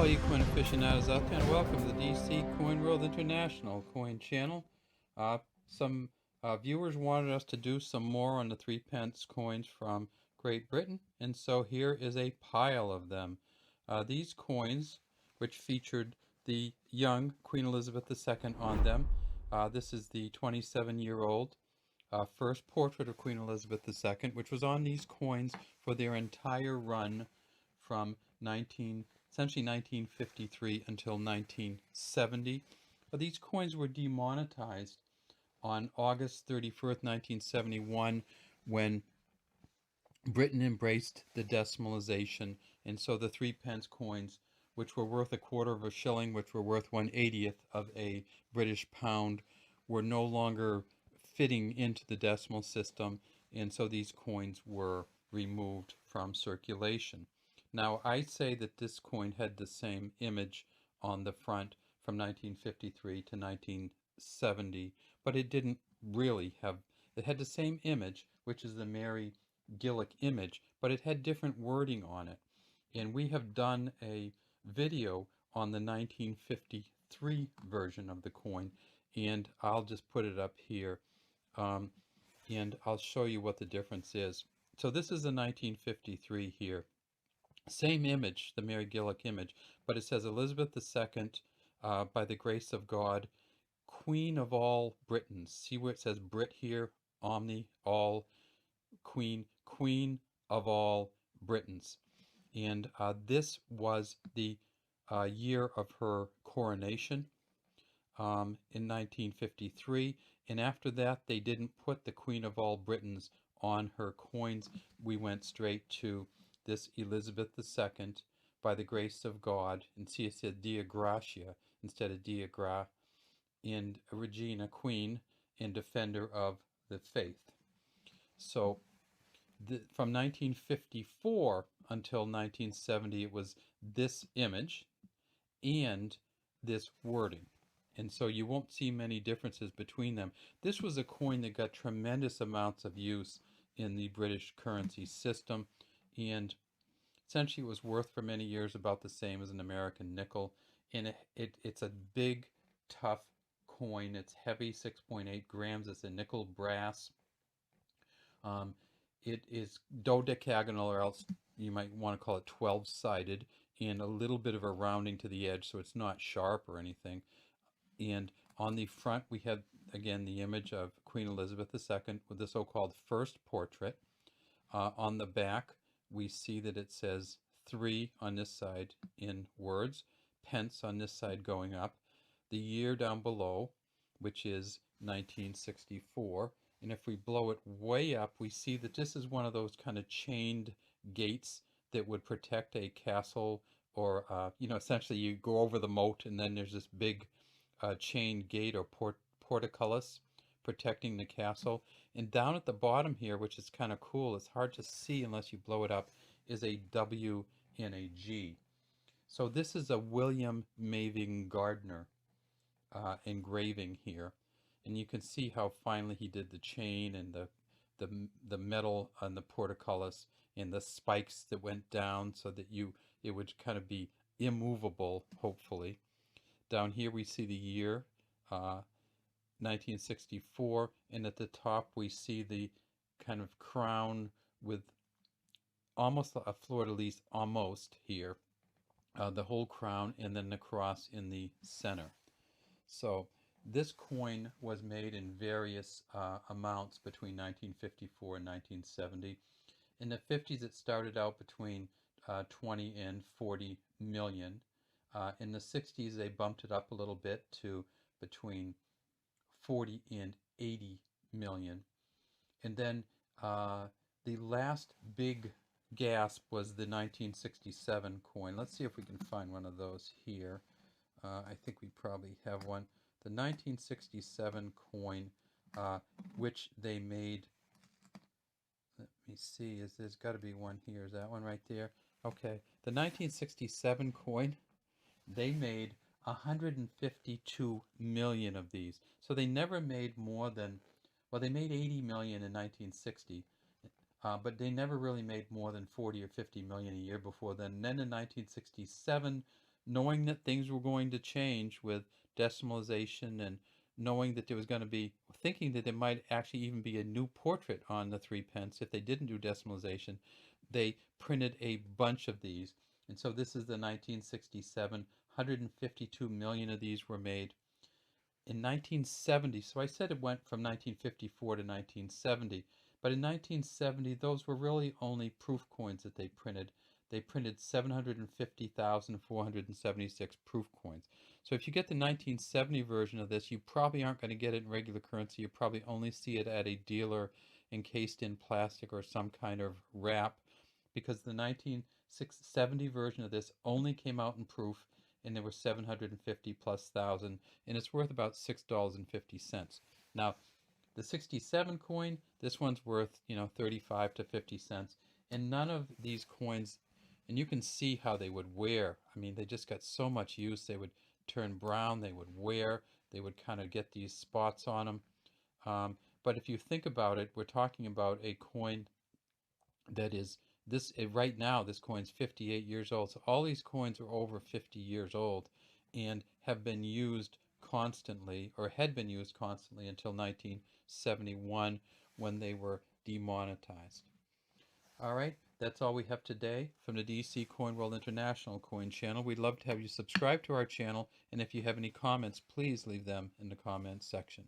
all you coin aficionados out there, and welcome to the DC Coin World International Coin Channel. Some viewers wanted us to do some more on the 3 pence coins from Great Britain, and so here is a pile of them. These coins, which featured the young Queen Elizabeth II on them, this is the 27-year-old first portrait of Queen Elizabeth II, which was on these coins for their entire run from essentially 1953 until 1970. These coins were demonetized on August 31st, 1971, when Britain embraced the decimalization, and so the 3 pence coins, which were worth a quarter of a shilling, which were worth 1/80th of a British pound, were no longer fitting into the decimal system, and so these coins were removed from circulation. Now, I say that this coin had the same image on the front from 1953 to 1970, but it didn't really have, it had the same image, which is the Mary Gillick image, but it had different wording on it. And we have done a video on the 1953 version of the coin, and I'll just put it up here, and I'll show you what the difference is. So this is the 1953 here. Same image, the Mary Gillick image, but it says Elizabeth II, by the grace of God, Queen of all Britons. See where it says Brit here, Omni, all, Queen, Queen of all Britons. And this was the year of her coronation in 1953. And after that, they didn't put the Queen of all Britons on her coins. We went straight to this Elizabeth II, by the grace of God, and see it said Dea Gratia instead of Dea Gra, and Regina, Queen and Defender of the Faith. So from 1954 until 1970, it was this image and this wording. And so you won't see many differences between them. This was a coin that got tremendous amounts of use in the British currency system, and essentially it was worth for many years about the same as an American nickel. And it's a big, tough coin. It's heavy, 6.8 grams. It's a nickel brass. It is dodecagonal, or else you might want to call it 12-sided, and a little bit of a rounding to the edge, so it's not sharp or anything. And on the front, we have, again, the image of Queen Elizabeth II with the so-called first portrait. On the back, we see that it says 3 on this side in words, pence on this side going up, the year down below, which is 1964. And if we blow it way up, we see that this is one of those kind of chained gates that would protect a castle, or, essentially you go over the moat and then there's this big chain gate or portcullis protecting the castle. And down at the bottom here, which is kind of cool, it's hard to see unless you blow it up, is a W and a G. So this is a William Maving Gardner engraving here. And you can see how finely he did the chain and the metal on the portcullis and the spikes that went down so that it would kind of be immovable, hopefully. Down here we see the year, 1964, and at the top we see the kind of crown with almost a fleur-de-lis, almost here, the whole crown, and then the cross in the center. So this coin was made in various amounts between 1954 and 1970. In the 50s, it started out between 20 and 40 million. In the 60s, they bumped it up a little bit to between 40 and 80 million. And then the last big gasp was the 1967 coin. Let's see if we can find one of those here. I think we probably have one. The 1967 coin, which they made, let me see, there's got to be one here. Is that one right there? Okay, the 1967 coin, they made 152 million of these. So they never made more than, well, they made 80 million in 1960, but they never really made more than 40 or 50 million a year before then. And then in 1967, knowing that things were going to change with decimalization, and knowing that there was going to be, thinking that there might actually even be a new portrait on the 3 pence if they didn't do decimalization, they printed a bunch of these. And so this is the 1967, 152 million of these were made. In 1970, so I said it went from 1954 to 1970, but in 1970, those were really only proof coins that they printed. They printed 750,476 proof coins. So if you get the 1970 version of this, you probably aren't going to get it in regular currency. You probably only see it at a dealer encased in plastic or some kind of wrap, because the 1970 version of this only came out in proof, and there were 750 plus thousand, and it's worth about $6.50. Now, the 67 coin, this one's worth, 35 to 50 cents. And none of these coins, and you can see how they would wear. I mean, they just got so much use. They would turn brown, they would wear, they would kind of get these spots on them. But if you think about it, we're talking about a coin that is this right now. This coin's 58 years old. So all these coins are over 50 years old and have been used constantly, or had been used constantly, until 1971 when they were demonetized. All right, that's all we have today from the DC Coin World International Coin Channel. We'd love to have you subscribe to our channel, and if you have any comments, please leave them in the comments section.